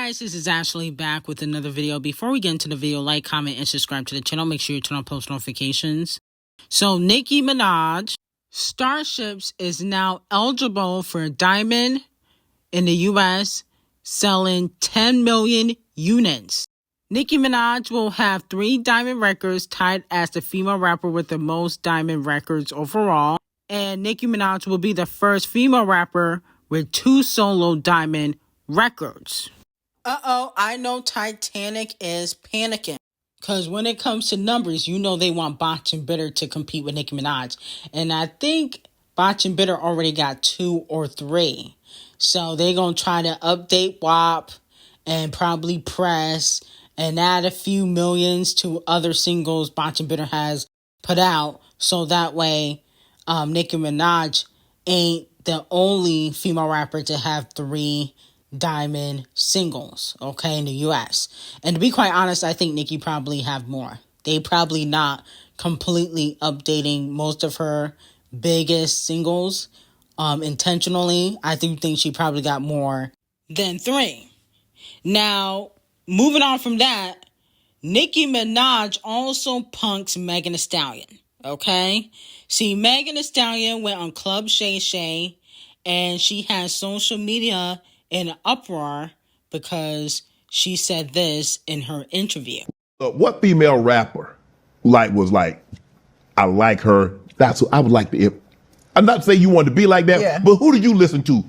guys, this is Ashley back with another video. Before we get into the video, like, comment, and subscribe to the channel. Make sure you turn on post notifications. So Ckiminaj, Starships is now eligible for a diamond in the US, selling 10 million units. Ckiminaj will have 3 diamond records, tied as the female rapper with the most diamond records overall. And Ckiminaj will be the first female rapper with 2 solo diamond records. I know Titanic is panicking. Because when it comes to numbers, you know they want Botch and Bitter to compete with Ckiminaj. And I think Botch and Bitter already got 2 or 3. So they're going to try to update WAP and probably press and add a few millions to other singles Botch and Bitter has put out. So that way Ckiminaj ain't the only female rapper to have 3 diamond singles, okay, in the US. And to be quite honest, I think Nicki probably have more. They probably not completely updating most of her biggest singles intentionally. I do think she probably got more than 3. Now, moving on from that, Nicki Minaj also punks Megan Thee Stallion, okay? See, Megan Thee Stallion went on Club Shay Shay, and she has social media in an uproar because she said this in her interview. What female rapper was like, I like her, that's what I would like to, I'm not saying you want to be like that, but who did you listen to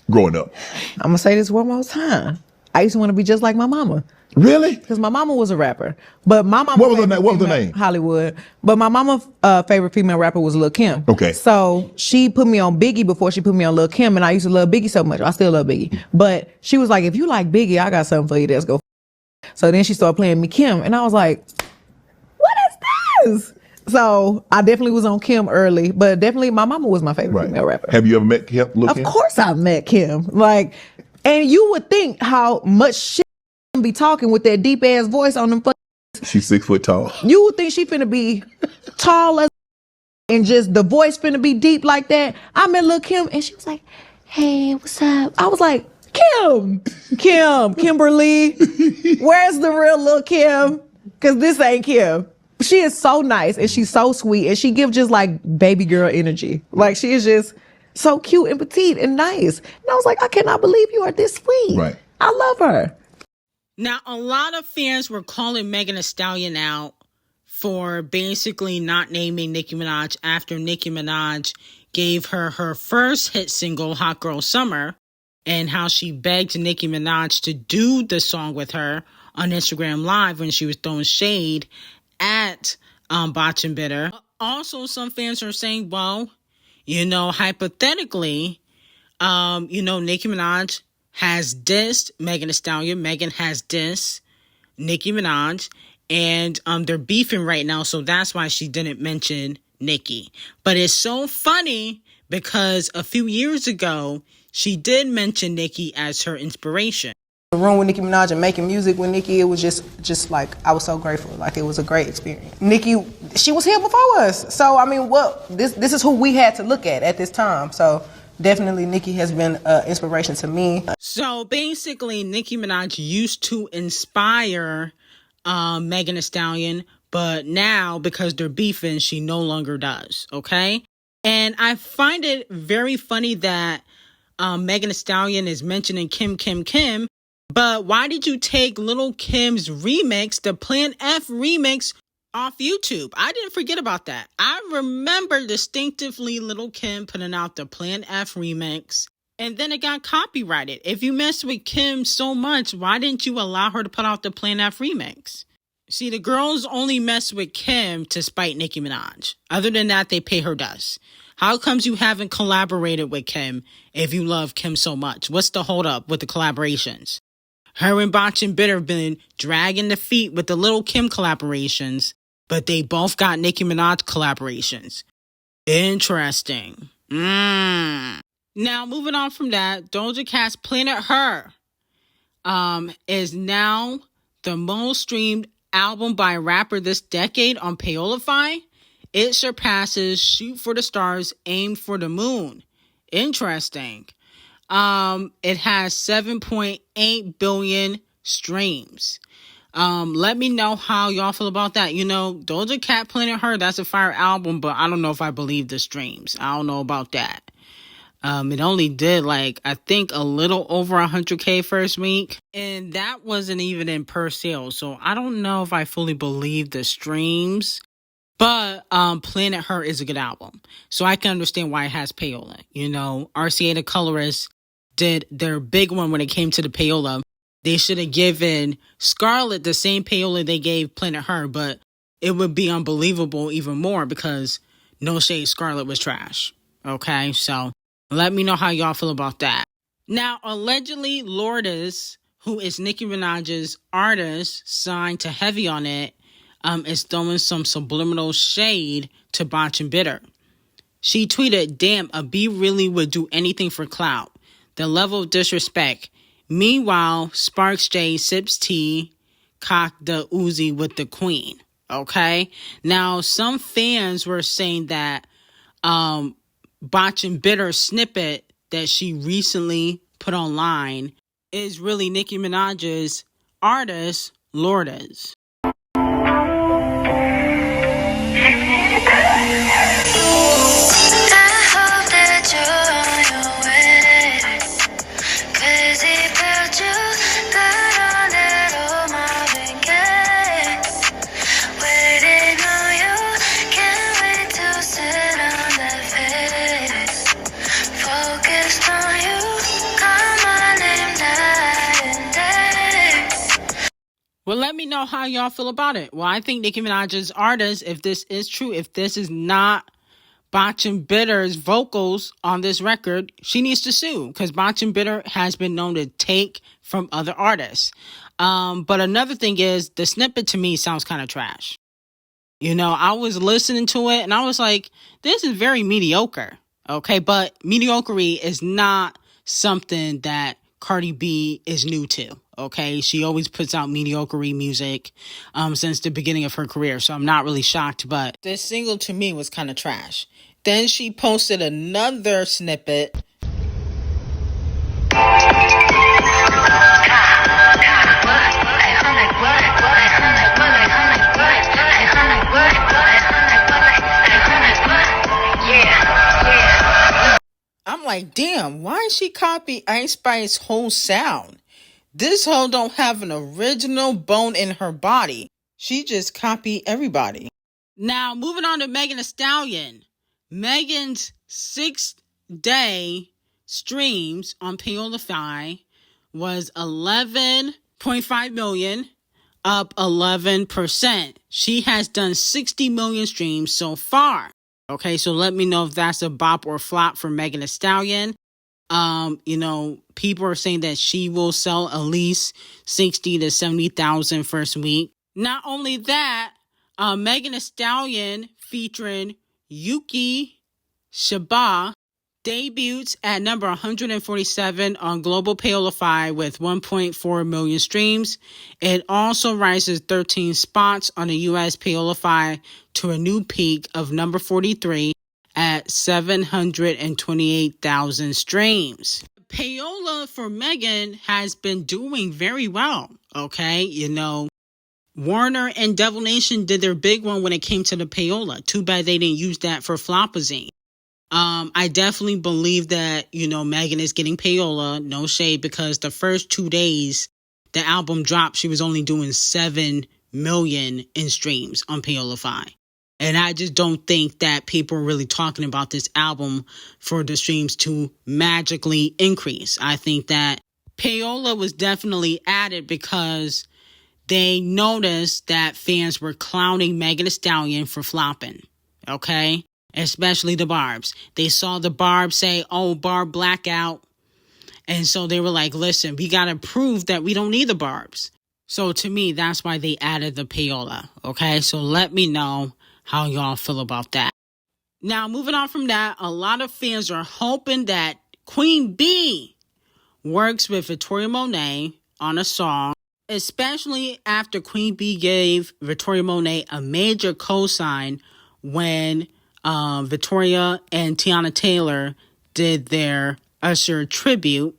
growing up? I'm gonna say this one more time. I used to want to be just like my mama. Really? Because my mama was a rapper. But my mama... What was her name? Hollywood. But my mama's favorite female rapper was Lil' Kim. Okay. So she put me on Biggie before she put me on Lil' Kim, and I used to love Biggie so much. I still love Biggie. But she was like, if you like Biggie, I got something for you. Let's go. So then she started playing me Kim, and I was like, what is this? So I definitely was on Kim early, but definitely my mama was my favorite female rapper. Have you ever met Kim? Of course I've met Kim. Like, and you would think how much shit be talking with that deep ass voice on them. She's 6 foot tall. You would think she finna be tall as and just the voice finna be deep like that. I met Lil' Kim and she was like, hey, what's up? I was like, Kimberly, where's the real Lil' Kim? Cause this ain't Kim. She is so nice and she's so sweet and she gives just like baby girl energy. Like she is just so cute and petite and nice. And I was like, I cannot believe you are this sweet. Right. I love her. Now, a lot of fans were calling Megan Thee Stallion out for basically not naming Nicki Minaj after Nicki Minaj gave her her first hit single, Hot Girl Summer, and how she begged Nicki Minaj to do the song with her on Instagram Live when she was throwing shade at Botch and Bitter. Also, some fans are saying, well, you know, hypothetically, Nicki Minaj has dissed Megan Thee Stallion. Megan has dissed Nicki Minaj. And they're beefing right now, so that's why she didn't mention Nicki. But it's so funny because a few years ago, she did mention Nicki as her inspiration. The room with Nicki Minaj and making music with Nicki, it was just like, I was so grateful. Like, it was a great experience. Nicki, she was here before us. So, I mean, this is who we had to look at this time. So, definitely, Nicki has been an inspiration to me. So basically, Nicki Minaj used to inspire Megan Thee Stallion, but now because they're beefing, she no longer does. Okay, and I find it very funny that Megan Thee Stallion is mentioning Kim. But why did you take Lil' Kim's remix, the Plan F remix, off YouTube? I didn't forget about that. I remember distinctively Lil' Kim putting out the Plan F remix, and then it got copyrighted. If you messed with Kim so much, why didn't you allow her to put out the Plan F remix? See, the girls only mess with Kim to spite Nicki Minaj. Other than that, they pay her dust. How comes you haven't collaborated with Kim if you love Kim so much? What's the hold up with the collaborations? Her and Botch and Bitter have been dragging the feet with the Lil' Kim collaborations, but they both got Nicki Minaj collaborations. Interesting. Now, moving on from that, D0JA's Planet Her is now the most streamed album by a rapper this decade on PÄY0ŁÄ. It surpasses Shoot for the Stars, Aim for the Moon. Interesting. It has 7.8 billion streams. Let me know how y'all feel about that. You know, Doja Cat Planet Her, that's a fire album, but I don't know if I believe the streams. I don't know about that. It only did like, I think a little over 100K first week. And that wasn't even in per sale. So I don't know if I fully believe the streams. But Planet Her is a good album. So I can understand why it has PÄY0ŁÄ. You know, RCA the Colorist did their big one when it came to the PÄY0ŁÄ. They should have given Scarlett the same PÄY0ŁÄ they gave Planet Her, but it would be unbelievable even more because no shade, Scarlett was trash. Okay, so let me know how y'all feel about that. Now, allegedly, Lourdes, who is Nicki Minaj's artist signed to Heavy on it, is throwing some subliminal shade to Botch and Bitter. She tweeted, "Damn, a B really would do anything for clout. The level of disrespect. Meanwhile, Sparks J sips tea, cock the Uzi with the queen." Okay? Now, some fans were saying that Botch and Bitter snippet that she recently put online is really Nicki Minaj's artist, Lourdes. Well, let me know how y'all feel about it. Well, I think Nicki Minaj's artist, if this is true, if this is not Botch and Bitter's vocals on this record, she needs to sue because Botch and Bitter has been known to take from other artists. But another thing is the snippet to me sounds kind of trash. You know, I was listening to it and I was like, this is very mediocre. Okay, but mediocrity is not something that Cardi B is new to. Okay, she always puts out mediocre music since the beginning of her career, so I'm not really shocked, but this single to me was kind of trash. Then she posted another snippet. I'm like, damn, why did she copy Ice Spice's whole sound? This hoe don't have an original bone in her body. She just copied everybody. Now, moving on to Megan Thee Stallion. Megan's 6-day streams on PÄY0ŁÄ was 11.5 million, up 11%. She has done 60 million streams so far. Okay, so let me know if that's a bop or flop for Megan Thee Stallion. You know, people are saying that she will sell at least 60 to 70,000 first week. Not only that, Megan Thee Stallion featuring Yuki Shaba debuts at number 147 on global PÄY0ŁÄ with 1.4 million streams. It also rises 13 spots on the US PÄY0ŁÄ to a new peak of number 43 at 728,000 streams. PÄY0ŁÄ for Megan has been doing very well, okay? You know, Warner and Devil Nation did their big one when it came to the PÄY0ŁÄ. Too bad they didn't use that for Flopazine. I definitely believe that, you know, Megan is getting PÄY0ŁÄ, no shade, because the first 2 days the album dropped, she was only doing 7 million in streams on PÄY0ŁÄ. And I just don't think that people are really talking about this album for the streams to magically increase. I think that PÄY0ŁÄ was definitely added because they noticed that fans were clowning Megan Thee Stallion for flopping. Okay? Especially the Barbs. They saw the Barbs say, oh, Barb blackout. And so they were like, listen, we got to prove that we don't need the Barbs. So to me, that's why they added the PÄY0ŁÄ. Okay? So let me know how y'all feel about that. Now, moving on from that, a lot of fans are hoping that Queen B works with Victoria Monet on a song, especially after Queen B gave Victoria Monet a major cosign when Victoria and Tiana Taylor did their Usher tribute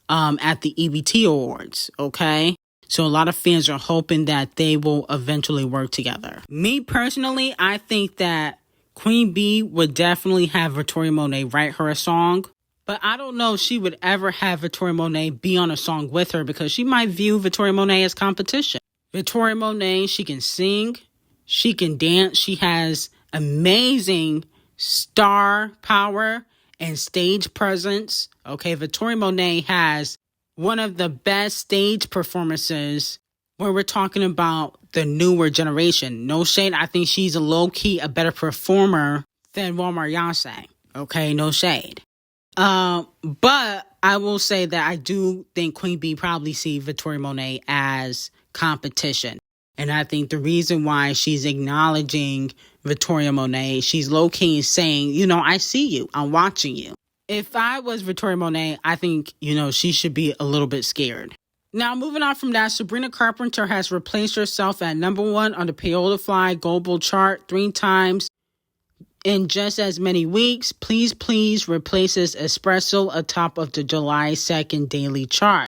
at the EBT Awards, okay? So a lot of fans are hoping that they will eventually work together. Me personally, I think that Queen B would definitely have Victoria Monet write her a song. But I don't know if she would ever have Victoria Monet be on a song with her because she might view Victoria Monet as competition. Victoria Monet, she can sing, she can dance, she has amazing star power and stage presence. Okay, Victoria Monet has one of the best stage performances when we're talking about the newer generation. No shade, I think she's a low-key a better performer than Walmart Yonsei. Okay, no shade. But I will say that I do think Queen B probably see Victoria Monet as competition. And I think the reason why she's acknowledging Victoria Monet, she's low-key saying, you know, I see you, I'm watching you. If I was Victoria Monet, I think, you know, she should be a little bit scared. Now, moving on from that, Sabrina Carpenter has replaced herself at #1 on the PÄY0ŁÄ global chart 3 times in just as many weeks. Please, please replaces Espresso atop of the July 2nd daily chart.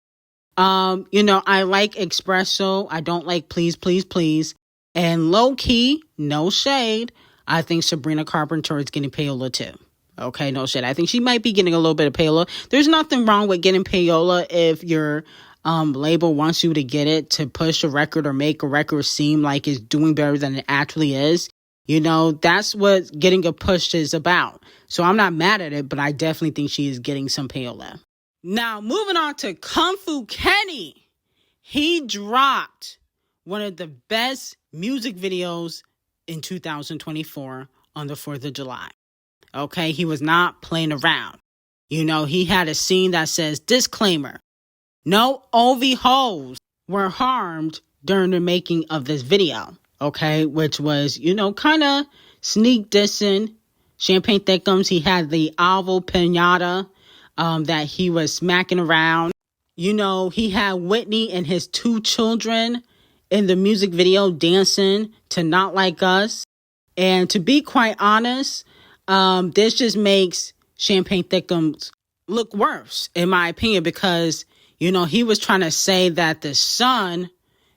You know, I like Espresso. I don't like Please, Please, Please. And low-key, no shade, I think Sabrina Carpenter is getting PÄY0ŁÄ too. Okay, no shade. I think she might be getting a little bit of PÄY0ŁÄ. There's nothing wrong with getting PÄY0ŁÄ if your label wants you to get it to push a record or make a record seem like it's doing better than it actually is. You know, that's what getting a push is about. So I'm not mad at it, but I definitely think she is getting some PÄY0ŁÄ. Now, moving on to Kung Fu Kenny. He dropped one of the best music videos in 2024 on the 4th of July. Okay, he was not playing around. You know, he had a scene that says, disclaimer, no OV hoes were harmed during the making of this video. Okay, which was, you know, kind of sneak dissing Champagne Thickums. He had the Avo Pinata that he was smacking around. You know, he had Whitney and his 2 children in the music video dancing to Not Like Us. And to be quite honest, this just makes Champagne Thickums look worse, in my opinion, because, you know, he was trying to say that the son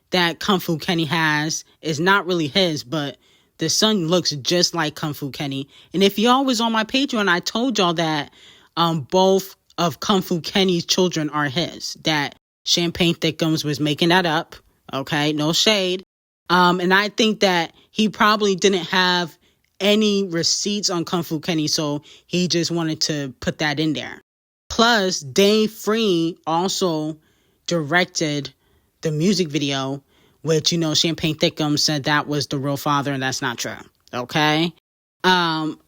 that Kung Fu Kenny has is not really his, but the son looks just like Kung Fu Kenny. And if y'all was on my Patreon, I told y'all that both of Kung Fu Kenny's children are his, that Champagne Thickums was making that up. Okay, no shade. And I think that he probably didn't have any receipts on Kung Fu Kenny, so he just wanted to put that in there. Plus, Dave Free also directed the music video, which, you know, Champagne Thickums said that was the real father, and that's not true. Okay?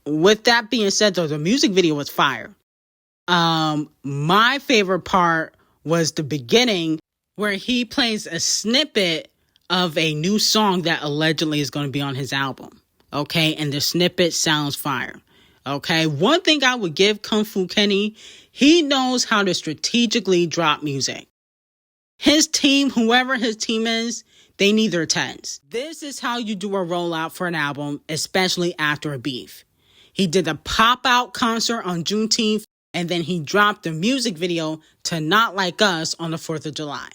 With that being said, though, the music video was fire. My favorite part was the beginning where he plays a snippet of a new song that allegedly is going to be on his album. Okay? And the snippet sounds fire. Okay? One thing I would give Kung Fu Kenny, he knows how to strategically drop music. His team, whoever his team is, they need their tens. This is how you do a rollout for an album, especially after a beef. He did a pop-out concert on Juneteenth, and then he dropped the music video to Not Like Us on the 4th of July.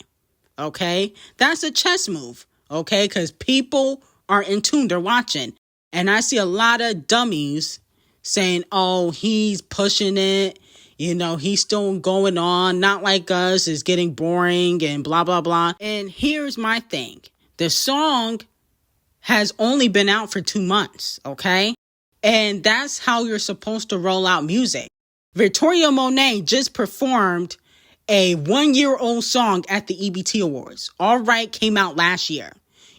Okay? That's a chess move, okay? Because people are in tune, they're watching. And I see a lot of dummies saying, oh, he's pushing it. You know, he's still going on. Not Like Us is getting boring and blah, blah, blah. And here's my thing. The song has only been out for 2 months, okay? And that's how you're supposed to roll out music. Victoria Monet just performed a 1-year-old song at the EBT Awards. All Right came out last year.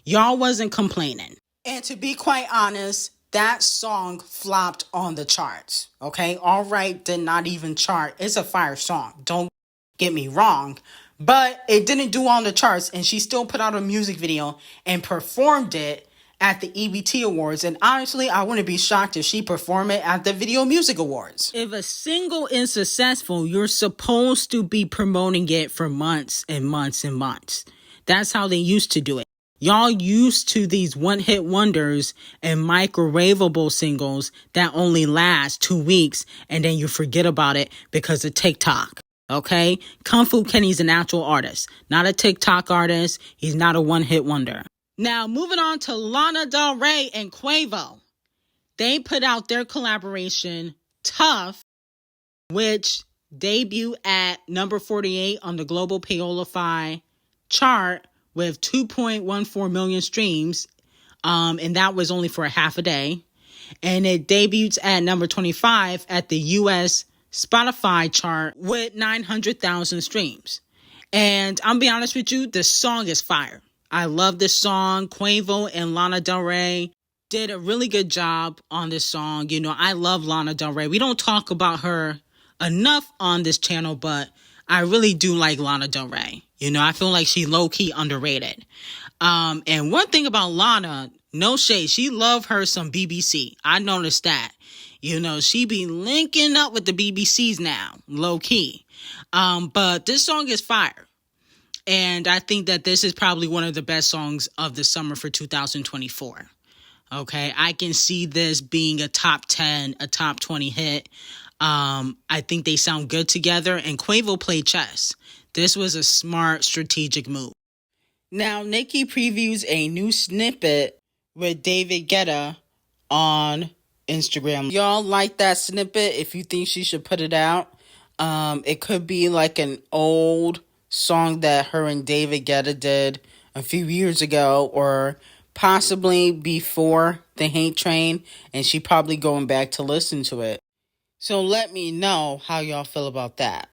Y'all wasn't complaining. And to be quite honest, that song flopped on the charts, okay? All Right did not even chart. It's a fire song, don't get me wrong. But it didn't do on the charts, and she still put out a music video and performed it at the EBT Awards. And honestly, I wouldn't be shocked if she performed it at the Video Music Awards. If a single is successful, you're supposed to be promoting it for months and months and months. That's how they used to do it. Y'all used to these one-hit wonders and microwavable singles that only last 2 weeks and then you forget about it because of TikTok. Okay? Kung Fu Kenny's an actual artist, not a TikTok artist. He's not a one-hit wonder. Now, moving on to Lana Del Rey and Quavo. They put out their collaboration, Tough, which debuted at number 48 on the global PÄY0ŁÄ chart with 2.14 million streams. And that was only for a half a day. And it debuts at number 25 at the US Spotify chart with 900,000 streams. And I'm be honest with you, this song is fire. I love this song. Quavo and Lana Del Rey did a really good job on this song. You know, I love Lana Del Rey. We don't talk about her enough on this channel, but I really do like Lana Del Rey. You know, I feel like she low-key underrated. And one thing about Lana, no shade, she love her some BBC. I noticed that. You know, she be linking up with the BBCs now, low-key. But this song is fire. And I think that this is probably one of the best songs of the summer for 2024. Okay, I can see this being a top 10, a top 20 hit. I think they sound good together, and Quavo played chess. This was a smart, strategic move. Now, Nicki previews a new snippet with David Guetta on Instagram. Y'all like that snippet? If you think she should put it out, it could be like an old song that her and David Guetta did a few years ago, or possibly before the hate train, and she probably going back to listen to it. So let me know how y'all feel about that.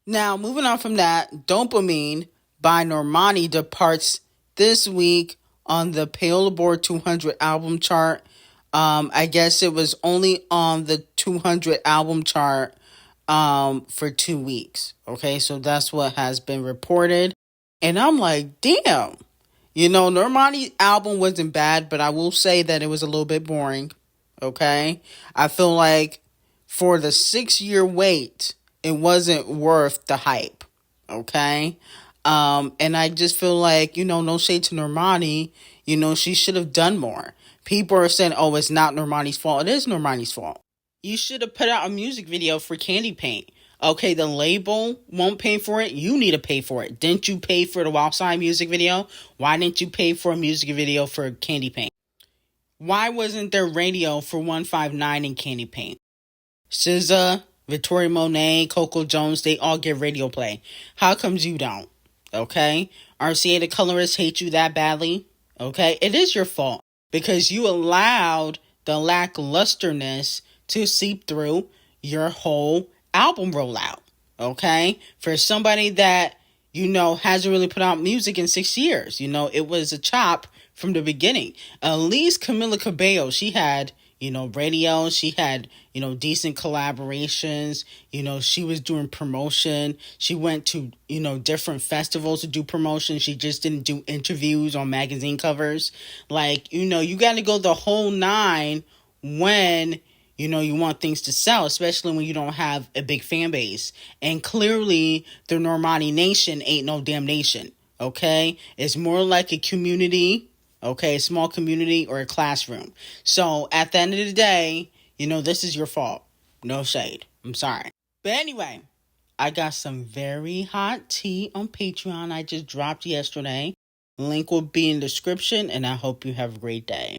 Now, moving on from that, Dopamine by Normani departs this week on the PÄY0ŁÄ 200 album chart. I guess it was only on the 200 album chart for 2 weeks. Okay, so that's what has been reported. And I'm like, damn. You know, Normani's album wasn't bad, but I will say that it was a little bit boring, okay? I feel like for the 6-year wait, it wasn't worth the hype, okay? And I just feel like, you know, no shade to Normani, you know, she should have done more. People are saying, oh, it's not Normani's fault. It is Normani's fault. You should have put out a music video for Candy Paint. Okay, the label won't pay for it. You need to pay for it. Didn't you pay for the Wild Side music video? Why didn't you pay for a music video for Candy Paint? Why wasn't there radio for 159 and Candy Paint? SZA, Victoria Monet, Coco Jones, they all get radio play. How comes you don't? Okay? RCA the colorists hate you that badly? Okay? It is your fault because you allowed the lacklusterness to seep through your whole album rollout, okay? For somebody that, you know, hasn't really put out music in 6 years, you know, it was a chop from the beginning. At least Camila Cabello, she had, you know, radio, she had, you know, decent collaborations, you know, she was doing promotion, she went to, you know, different festivals to do promotion, she just didn't do interviews on magazine covers. Like, you know, you got to go the whole 9 when, you know, you want things to sell, especially when you don't have a big fan base. And clearly, the Normani Nation ain't no damn nation, okay? It's more like a community, okay? A small community or a classroom. So, at the end of the day, you know, this is your fault. No shade. I'm sorry. But anyway, I got some very hot tea on Patreon I just dropped yesterday. Link will be in the description, and I hope you have a great day.